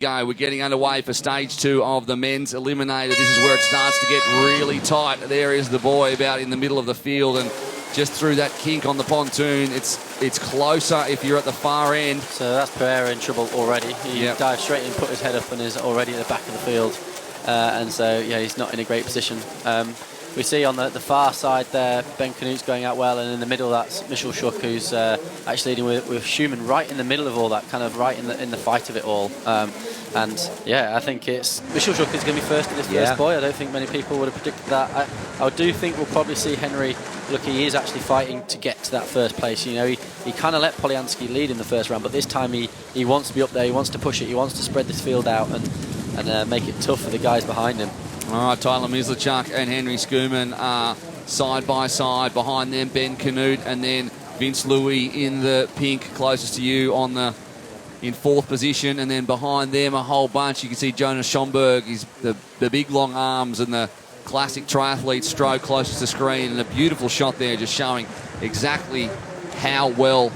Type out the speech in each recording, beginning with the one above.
Go. We're getting underway for stage 2 of the men's Eliminator. This is where it starts to get really tight. There is the boy about in the middle of the field, and just through that kink on the pontoon, it's closer if you're at the far end. So that's Pereira in trouble already. He dived straight in, put his head up, and is already at the back of the field. And so, yeah, he's not in a great position. We see on the far side there, Ben Knut's going out well, and in the middle that's Michel Schuck, who's actually leading with Schumann right in the middle of all that, kind of right in the fight of it all. And yeah, I think it's Michel Schuck is going to be first in this first boy. I don't think many people would have predicted that. I do think we'll probably see Henry. Look, he is actually fighting to get to that first place. You know, he kind of let Polyansky lead in the first round, but this time he wants to be up there. He wants to push it. He wants to spread this field out and make it tough for the guys behind him. All right, Tyler Mislachuk and Henry Schumann are side by side. Behind them, Ben Knut, and then Vince Louis in the pink, closest to you in 4th position. And then behind them, a whole bunch. You can see Jonas Schomburg. He's the big long arms and the classic triathlete stroke closest to screen. And a beautiful shot there, just showing exactly how well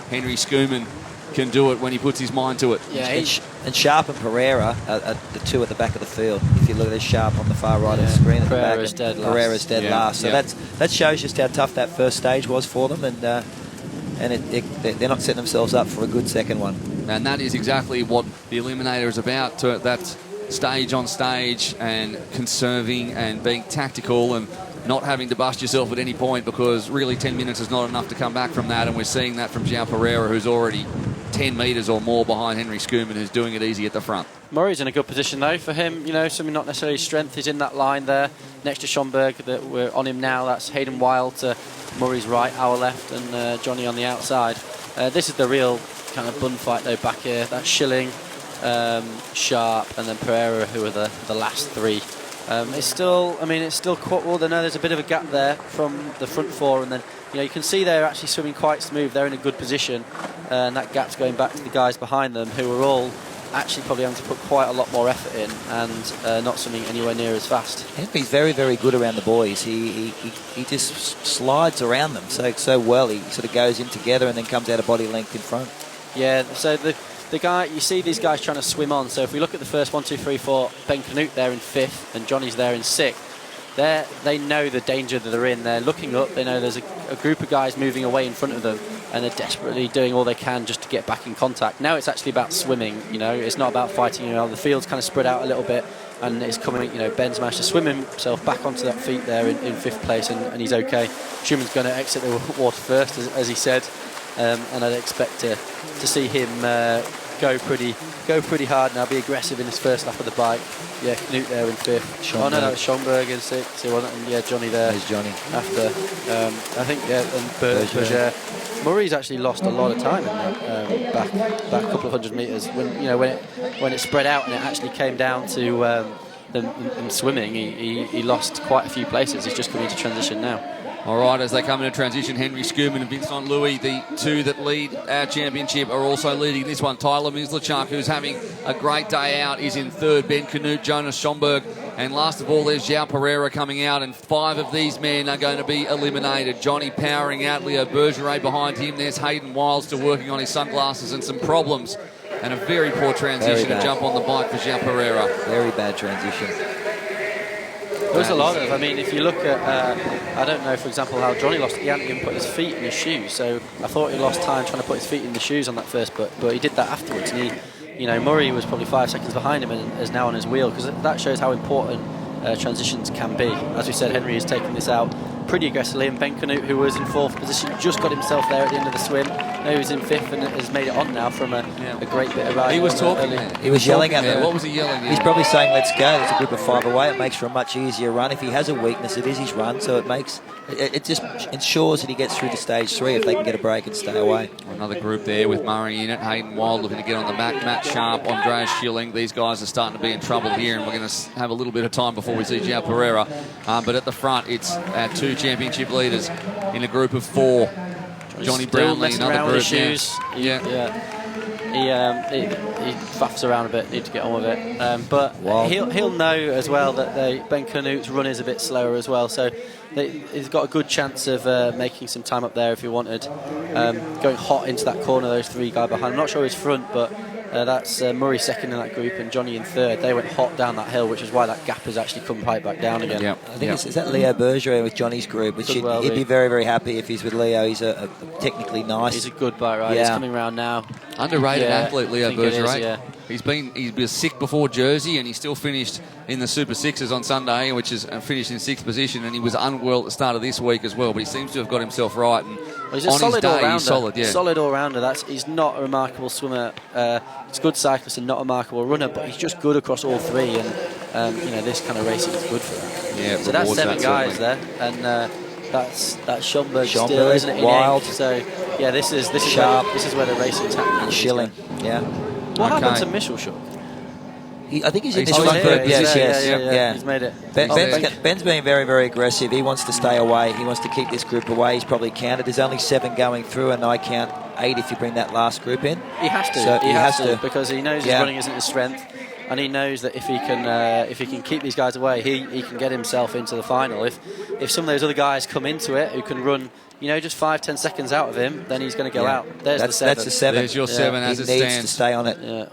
Henry Schumann can do it when he puts his mind to it. Yeah, and Sharp and Pereira are the two at the back of the field. If you look at this, Sharp on the far right of the screen at the back, Pereira's dead last. So that shows just how tough that first stage was for them, and they're not setting themselves up for a good second one. And that is exactly what the Eliminator is about. That stage on stage, and conserving and being tactical and not having to bust yourself at any point, because really 10 minutes is not enough to come back from that, and we're seeing that from João Pereira, who's already 10 metres or more behind Henry Schumann, who's doing it easy at the front. Murray's in a good position though for him, you know, something not necessarily strength. He's in that line there next to Schomburg that we're on him now. That's Hayden Wild to Murray's right, our left, and Johnny on the outside. This is the real kind of bun fight though back here. That's Schilling, Sharp, and then Pereira, who are the last three. It's still quite well. There's a bit of a gap there from the front four, and then you can see they're actually swimming quite smooth. They're in a good position, and that gap's going back to the guys behind them, who are all actually probably having to put quite a lot more effort in and not swimming anywhere near as fast. He's very, very good around the boys. He just slides around them so well. He sort of goes in together and then comes out of body length in front. Yeah, so the guy, you see these guys trying to swim on. So if we look at the first 1, 2, 3, 4, Ben Knut there in 5th and Johnny's there in 6th. They know the danger that they're in. They're looking up. They know there's a group of guys moving away in front of them, and they're desperately doing all they can just to get back in contact. Now it's actually about swimming. It's not about fighting. The field's kind of spread out a little bit, and it's coming. Ben's managed to swim himself back onto that feet there in 5th place, and he's okay. Schumann's going to exit the water first, as he said, and I'd expect to see him go pretty hard now, be aggressive in his first lap of the bike. Yeah, Knut there in 5th. Oh no, that was Schomburg in 6th. It wasn't, and yeah, Johnny there. There's Johnny. After, I think, and Berger. Murray's actually lost a lot of time in that back a couple of 100 metres. When it spread out and it actually came down to them swimming, he lost quite a few places. He's just coming into transition now. All right, as they come into transition, Henry Schumann and Vincent Louis, the two that lead our championship, are also leading this one. Tyler Mislachuk, who's having a great day out, is in 3rd. Ben Knut, Jonas Schomburg, and last of all, there's João Pereira coming out, and 5 of these men are going to be eliminated. Johnny powering out, Leo Bergeret behind him. There's Hayden Wild still working on his sunglasses and some problems, and a very poor transition to jump on the bike for João Pereira. Very bad transition. There's a lot of, if you look at, I don't know, for example, how Johnny lost it. He hadn't even put his feet in his shoes, so I thought he lost time trying to put his feet in the shoes on that first, but he did that afterwards, and Murray was probably 5 seconds behind him and is now on his wheel, because that shows how important transitions can be. As we said, Henry is taking this out pretty aggressively, and Ben Knut, who was in 4th position, just got himself there at the end of the swim. Now he's in 5th and has made it on now from a great bit of riding. He was talking. He was yelling at them. What was he yelling at? He's probably saying, "Let's go." There's a group of 5 away. It makes for a much easier run. If he has a weakness, it is his run. So it just ensures that he gets through to stage 3 if they can get a break and stay away. Another group there with Murray in it. Hayden Wild looking to get on the back. Matt Sharp, Andreas Schilling. These guys are starting to be in trouble here, and we're going to have a little bit of time before we see João Pereira. But at the front, it's our 2 championship leaders in a group of 4. Johnny Brownlee, another group. He faffs around a bit, need to get on with it. But he'll know as well that Ben Knut's run is a bit slower as well, so he's got a good chance of making some time up there if he wanted. Going hot into that corner, those 3 guys behind. I'm not sure his front, but That's Murray second in that group and Johnny in third. They went hot down that hill, which is why that gap has actually come right back down again. Yep. I think is that Leo Bergeret with Johnny's group, which he'd be very, very happy if he's with Leo. He's a technically nice. He's a good bike rider. He's coming around now. Underrated athlete, Leo Bergeret. Yeah. He was sick before Jersey, and he still finished in the Super Sixes on Sunday, which is finished in 6th position, and he was unwell at the start of this week as well, but he seems to have got himself right. And he's a solid all-rounder. He's solid, yeah. Solid all-rounder. He's not a remarkable swimmer. He's a good cyclist and not a remarkable runner, but he's just good across all three, and this kind of racing is good for that. Yeah, so that's 7 guys there, and that's Schomburg still, isn't it? Wild. So yeah, this is Sharp. Where, this is where the racing's happening. Schilling. Yeah. What happened to Michelschuk? I think he's in He's this on third position. Yeah. He's made it. Ben's being very, very aggressive. He wants to stay away. He wants to keep this group away. He's probably counted. There's only 7 going through, and I count 8 if you bring that last group in. He has to. So he has to because he knows his running isn't his strength, and he knows that if he can keep these guys away, he can get himself into the final. If some of those other guys come into it who can run, just 5-10 seconds out of him, then he's going to go out. That's the 7. That's the 7. There's your 7 as it stands. He stands. needs to stay on it. Yeah.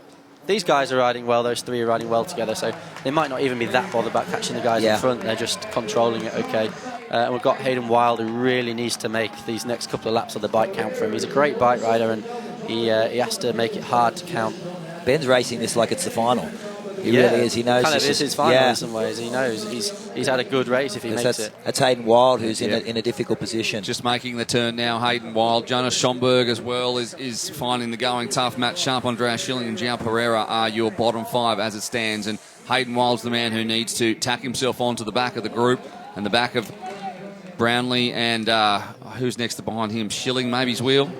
These guys are riding well. Those 3 are riding well together, so they might not even be that bothered about catching the guys in front. They're just controlling it okay. And we've got Hayden Wild, who really needs to make these next couple of laps of the bike count for him. He's a great bike rider, and he has to make it hard to count. Ben's racing this like it's the final. He really is. He knows kind of this is his final in some ways. He knows he's had a good race if he makes it. That's Hayden Wild, who's in a difficult position. Just making the turn now, Hayden Wild. Jonas Schomburg as well is finding the going tough. Matt Sharp, Andreas Schilling and João Pereira are your bottom 5 as it stands. And Hayden Wild's the man who needs to tack himself onto the back of the group and the back of Brownlee and who's next to behind him? Schilling, maybe his wheel.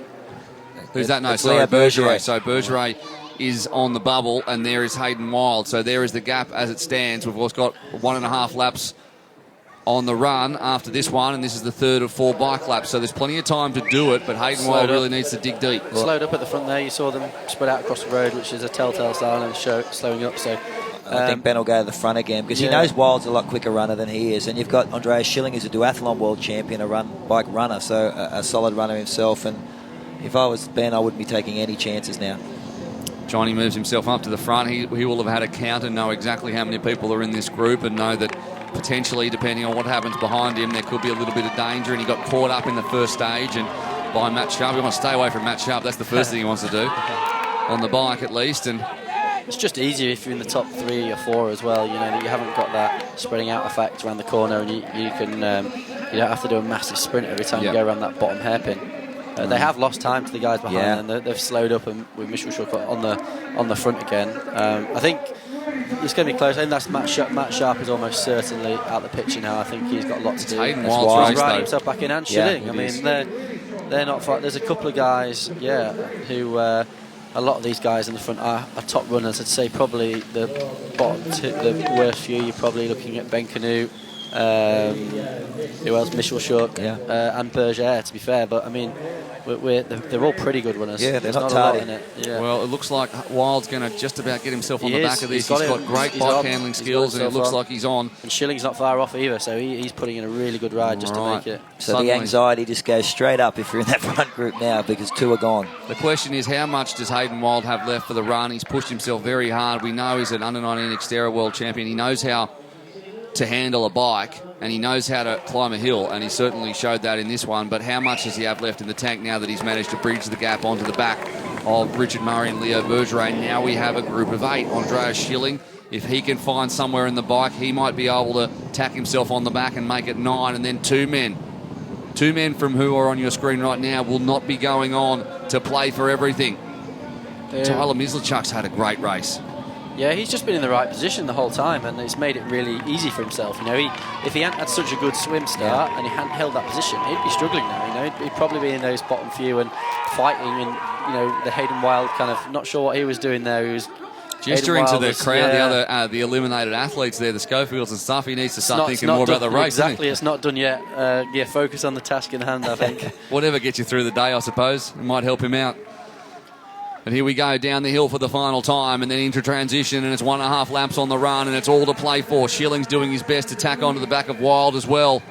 Who's that? No, sorry, Bergeret. So Bergeret is on the bubble, and there is Hayden Wild. So there is the gap as it stands. We've also got 1.5 laps on the run after this one, and this is the 3rd of 4 bike laps. So there's plenty of time to do it, but Hayden Wild really needs to dig deep. Slowed up at the front there. You saw them spread out across the road, which is a telltale sign of slowing up. So I think Ben will go to the front again because he knows Wild's a lot quicker runner than he is, and you've got Andreas Schilling, who's a duathlon world champion, bike runner, so a solid runner himself. And if I was Ben, I wouldn't be taking any chances now. Johnny moves himself up to the front. He will have had a count and know exactly how many people are in this group and know that potentially, depending on what happens behind him, there could be a little bit of danger. And he got caught up in the first stage and by Matt Sharp. He wants to stay away from Matt Sharp. That's the first thing he wants to do on the bike, at least. And it's just easier if you're in the top 3 or 4 as well. That you haven't got that spreading out effect around the corner, and you can you don't have to do a massive sprint every time you go around that bottom hairpin. They have lost time to the guys behind, and they've slowed up, and with Michelschuk on the front again. I think it's going to be close. I think that's Matt Sharp is almost certainly out the picture now. I think he's got a lot to do. Hayden Wild's riding himself back in and Schilling. I mean, they're not far. There's a couple of guys, who a lot of these guys in the front are top runners. I'd say probably the bottom the worst few. You're probably looking at Ben Canute. Who else? Michelschuk and Bergeret, to be fair, but I mean they're all pretty good runners. Yeah, they're not tardy. in it. Well, it looks like Wild's going to just about get himself on the back of this. He's got great bike handling skills, and it looks like he's on. And Schilling's not far off either, so he's putting in a really good ride just to make it. So the anxiety just goes straight up if you're in that front group now, because 2 are gone. The question is, how much does Hayden Wild have left for the run? He's pushed himself very hard. We know he's an under-19 Xterra world champion. He knows how to handle a bike, and he knows how to climb a hill, and he certainly showed that in this one. But how much does he have left in the tank now that he's managed to bridge the gap onto the back of Richard Murray and Leo Bergeret? Now we have a group of 8. Andreas Schilling, if he can find somewhere in the bike, he might be able to tack himself on the back and make it 9. And then 2 men. 2 men from who are on your screen right now will not be going on to play for everything. Tyler Mislechuk's had a great race. Yeah, he's just been in the right position the whole time, and it's made it really easy for himself. If he hadn't had such a good swim start and he hadn't held that position, he'd be struggling now. He'd probably be in those bottom few and fighting. And the Hayden Wild kind of not sure what he was doing there. He was gesturing to the crowd, the eliminated athletes there, the Schofields and stuff. He needs to start thinking more about the race. Exactly, it's not done yet. Focus on the task in hand, I think. Whatever gets you through the day, I suppose, it might help him out. And here we go down the hill for the final time, and then into transition, and it's 1.5 laps on the run, and it's all to play for. Schilling's doing his best to tack onto the back of Wild as well.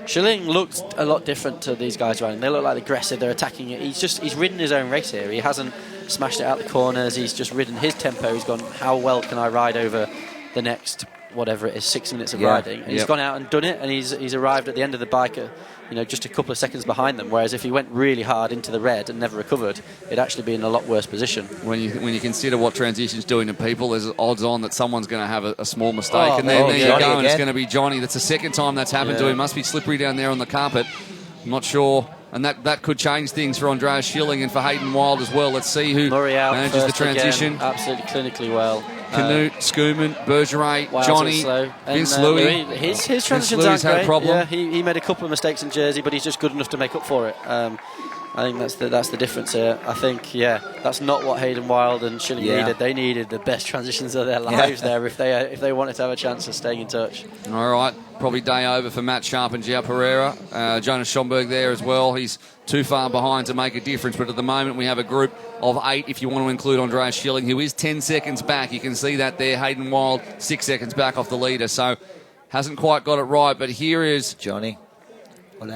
Schilling looks a lot different to these guys running. They look like aggressive. They're attacking it. He's ridden his own race here. He hasn't smashed it out the corners. He's just ridden his tempo. He's gone, how well can I ride over the next, whatever it is, 6 minutes of riding? And he's gone out and done it, and he's arrived at the end of the bike, just a couple of seconds behind them. Whereas if he went really hard into the red and never recovered, it'd actually be in a lot worse position. When you consider what transition's doing to people, there's odds on that someone's going to have a small mistake. And then there you go, and it's going to be Johnny. That's the second time that's happened to him. Must be slippery down there on the carpet. I'm not sure. And that could change things for Andreas Schilling and for Hayden Wild as well. Let's see who manages the transition. Again, absolutely clinically well. Canute, Schoeman, Bergeret, Johnny, Vince Louis. His transitions aren't great. Had a problem. Yeah, he made a couple of mistakes in Jersey, but he's just good enough to make up for it. I think that's the difference here. I think, that's not what Hayden Wild and Schilling needed. They needed the best transitions of their lives there if they wanted to have a chance of staying in touch. All right, probably day over for Matt Sharp and João Pereira. Jonas Schomburg there as well. He's too far behind to make a difference, but at the moment we have a group of 8 if you want to include Andreas Schilling, who is 10 seconds back. You can see that there. Hayden Wild 6 seconds back off the leader, so hasn't quite got it right. But here is Johnny on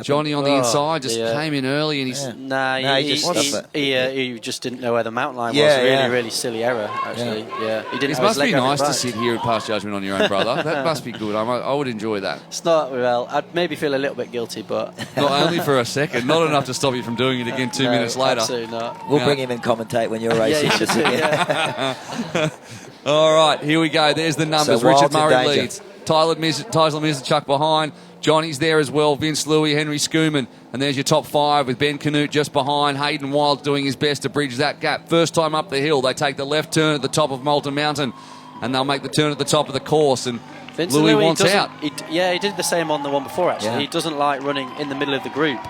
the inside, just came in early, and he's he just didn't know where the mountain line was. Really silly error, actually. He didn't. It must be nice to sit here and pass judgment on your own brother. That must be good. I would enjoy that. It's not, well, I'd maybe feel a little bit guilty, but not only for a second, not enough to stop you from doing it again 2 minutes later. Absolutely not. We'll bring him in commentate when you're racing. All right, here we go. There's the numbers. So Richard Murray danger. leads. Tyler Mizacuk behind. Johnny's there as well. Vince Louis, Henry Schoeman. And there's your top 5 with Ben Canute just behind. Hayden Wild doing his best to bridge that gap. First time up the hill. They take the left turn at the top of Malta Mountain. And they'll make the turn at the top of the course. And Vince Louis wants out. He did the same on the one before, actually. Yeah. He doesn't like running in the middle of the group.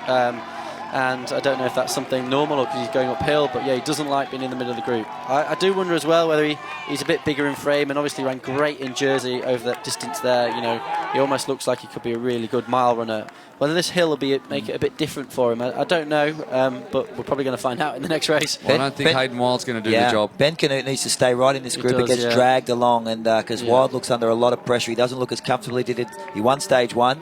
And I don't know if that's something normal or because he's going uphill, but he doesn't like being in the middle of the group. I do wonder as well whether he's a bit bigger in frame, and obviously ran great in Jersey over that distance there. He almost looks like he could be a really good mile runner. Whether this hill will make it a bit different for him, I don't know, but we're probably going to find out in the next race. Well, I don't think Hayden Wild's going to do the job. Ben Canute needs to stay right in this group. It gets dragged along, and because Wild looks under a lot of pressure, he doesn't look as comfortable. He won stage 1.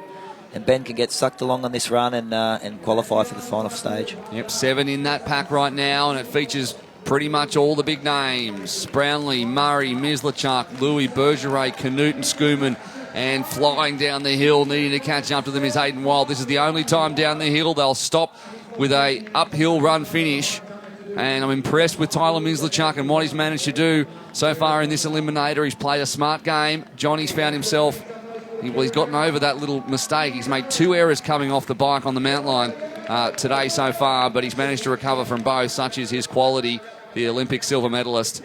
And Ben can get sucked along on this run and qualify for the final stage. Yep, 7 in that pack right now, and it features pretty much all the big names. Brownlee, Murray, Mizacuk, Louis, Bergeret, Canute and Schoeman. And flying down the hill, needing to catch up to them is Hayden Wild. This is the only time down the hill they'll stop with a uphill run finish. And I'm impressed with Tyler Mizacuk and what he's managed to do so far in this Eliminator. He's played a smart game. Johnny's found himself... he's gotten over that little mistake. He's made 2 errors coming off the bike on the mountain line today so far, but he's managed to recover from both. Such is his quality, the Olympic silver medalist.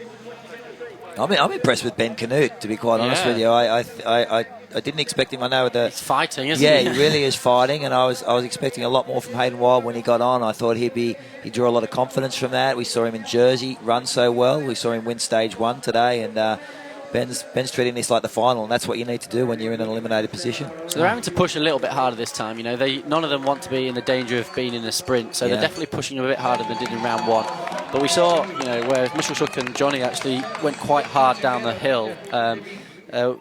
I'm impressed with Ben Canute, to be quite honest with you. I didn't expect him. I know he's fighting, isn't he? Yeah, he really is fighting, and I was expecting a lot more from Hayden Wild when he got on. I thought he'd draw a lot of confidence from that. We saw him in Jersey run so well. We saw him win stage 1 today, and Ben's treating this like the final, and that's what you need to do when you're in an eliminated position. So they're having to push a little bit harder this time. None of them want to be in the danger of being in a sprint, so they're definitely pushing a bit harder than they did in round 1. But we saw, where Mizacuk and Johnny actually went quite hard down the hill.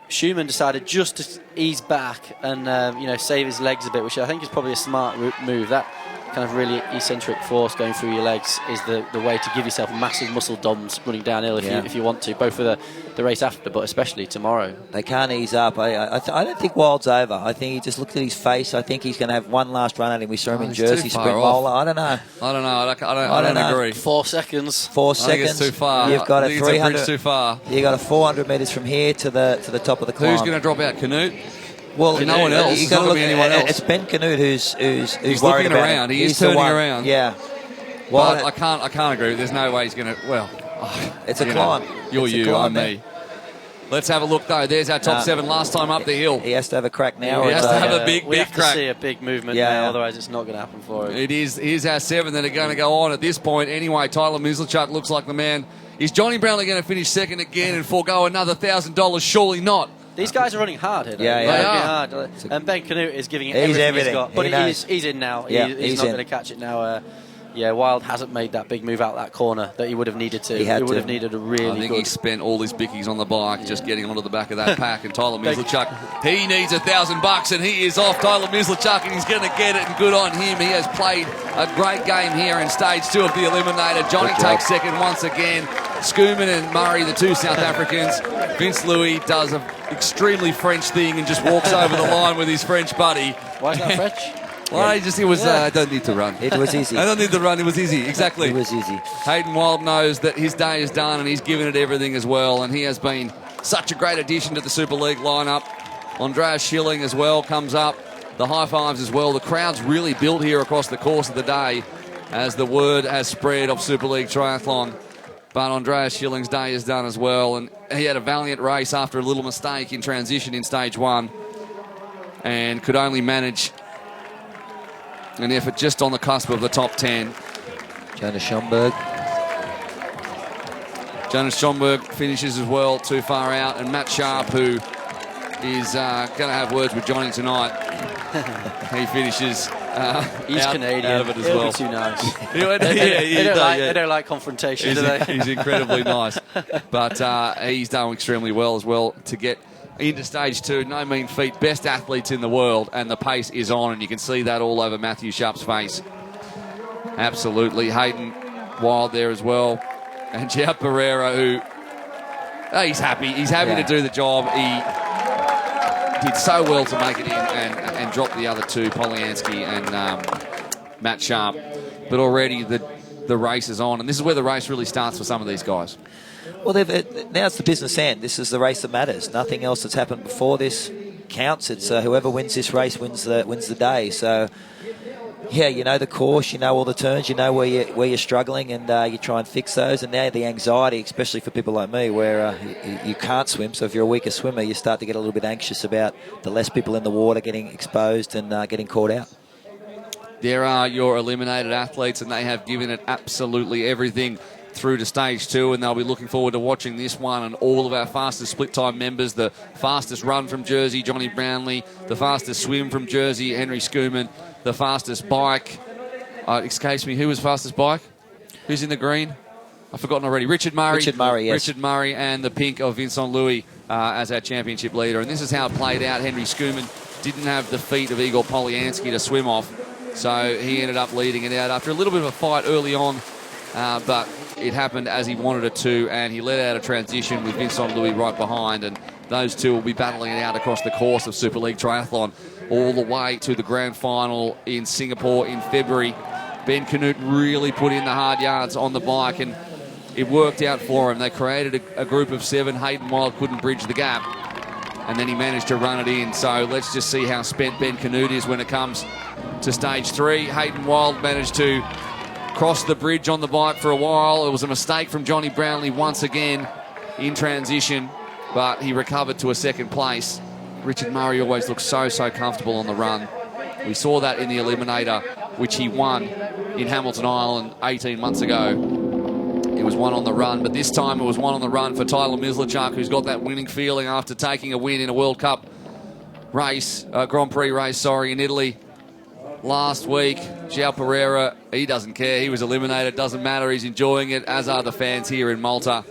Schoeman decided just to ease back and save his legs a bit, which I think is probably a smart move. That kind of really eccentric force going through your legs is the way to give yourself massive muscle DOMs running downhill if you want to, both for the race after, but especially tomorrow. They can't ease up. I don't think Wild's over. I think he just looked at his face. I think he's going to have one last run at him. We saw him in Jersey sprint Mola. I don't know. I don't agree. 4 seconds. 4 seconds. I think it's too far. You've got a 300. Too far. You got a 400 metres from here to the top of the climb. Who's going to drop out? Canute? Well, no one else. It's not going to be anyone else. It's Ben Canute who's he's worried looking about around. It. He is turning around. Yeah. Well, I can't agree. There's no way he's going to. Well, it's a climb. I'm me. Let's have a look though. There's our top 7 last time up the hill. He has to have a crack now. He has to have a big crack. We have to see a big movement now, otherwise it's not going to happen for him. Here's our 7 that are going to go on at this point. Anyway, Tyler Mizacuk looks like the man. Is Johnny Brownlee going to finish second again and forego another $1,000? Surely not. These guys are running hard here. They are. Hard. And Ben Canute is giving it everything he's got. But he's in now. He's not going to catch it now. Yeah, Wild hasn't made that big move out that corner that he would have needed to. He would have needed a really I think he spent all his bickies on the bike just getting onto the back of that pack. And Tyler Mislachuk, he needs $1,000 and he is off. Tyler Mislachuk, and he's going to get it, and good on him. He has played a great game here in stage 2 of the Eliminator. Johnny takes second once again. Schoeman and Murray, the 2 South Africans. Vince Louis does an extremely French thing and just walks over the line with his French buddy. Why is that French? Well, I don't need to run. It was easy. I don't need to run. It was easy. Exactly. It was easy. Hayden Wild knows that his day is done and he's given it everything as well. And he has been such a great addition to the Super League lineup. Andreas Schilling as well comes up. The high fives as well. The crowd's really built here across the course of the day as the word has spread of Super League Triathlon. But Andreas Schilling's day is done as well. And he had a valiant race after a little mistake in transition in stage 1 and could only manage an effort just on the cusp of the top 10. Jonas Schomburg. Jonas Schomburg finishes as well, too far out. And Matt Sharp, who is going to have words with Johnny tonight, he finishes he's out Canadian. Of it as He'll well. be too nice. They don't like confrontation, do they? He's incredibly nice. But he's done extremely well as well to get into stage 2. No mean feat. Best athletes in the world, and the pace is on, and you can see that all over Matthew Sharp's face. Absolutely. Hayden Wild there as well. And João Pereira, who he's happy. He's happy to do the job. He did so well to make it in and drop the other 2, Polyansky and Matt Sharp. But already the race is on, and this is where the race really starts for some of these guys. Well, now it's the business end. This is the race that matters. Nothing else that's happened before this counts. It's whoever wins this race wins the day. So, yeah, you know the course, you know all the turns, you know where you're struggling, and you try and fix those. And now the anxiety, especially for people like me, where you can't swim. So if you're a weaker swimmer, you start to get a little bit anxious about the less people in the water getting exposed and getting caught out. There are your eliminated athletes, and they have given it absolutely everything through to stage 2, and they'll be looking forward to watching this one. And all of our fastest split time members, the fastest run from Jersey, Johnny Brownlee, the fastest swim from Jersey, Henry Schoeman, the fastest bike, excuse me, who was fastest bike? Who's in the green? I've forgotten already. Richard Murray. Richard Murray, yes. Richard Murray, and the pink of Vincent Louis as our championship leader. And this is how it played out. Henry Schoeman didn't have the feet of Igor Polyansky to swim off, so he ended up leading it out after a little bit of a fight early on, but it happened as he wanted it to, and he led out a transition with Vincent Louis right behind, and those 2 will be battling it out across the course of Super League Triathlon all the way to the grand final in Singapore in February. Ben Canute really put in the hard yards on the bike, and it worked out for him. They created a group of 7. Hayden Wild couldn't bridge the gap, and then he managed to run it in. So let's just see how spent Ben Canute is when it comes to stage 3. Hayden Wild managed to cross the bridge on the bike for a while. It was a mistake from Johnny Brownlee once again in transition, but he recovered to a 2nd place. Richard Murray always looks so comfortable on the run. We saw that in the Eliminator, which he won in Hamilton Island 18 months ago. It was one on the run, but this time it was one on the run for Tyler Mislachuk, who's got that winning feeling after taking a win in a World Cup race, Grand Prix race, in Italy last week. João Pereira, he doesn't care. He was eliminated. Doesn't matter. He's enjoying it, as are the fans here in Malta.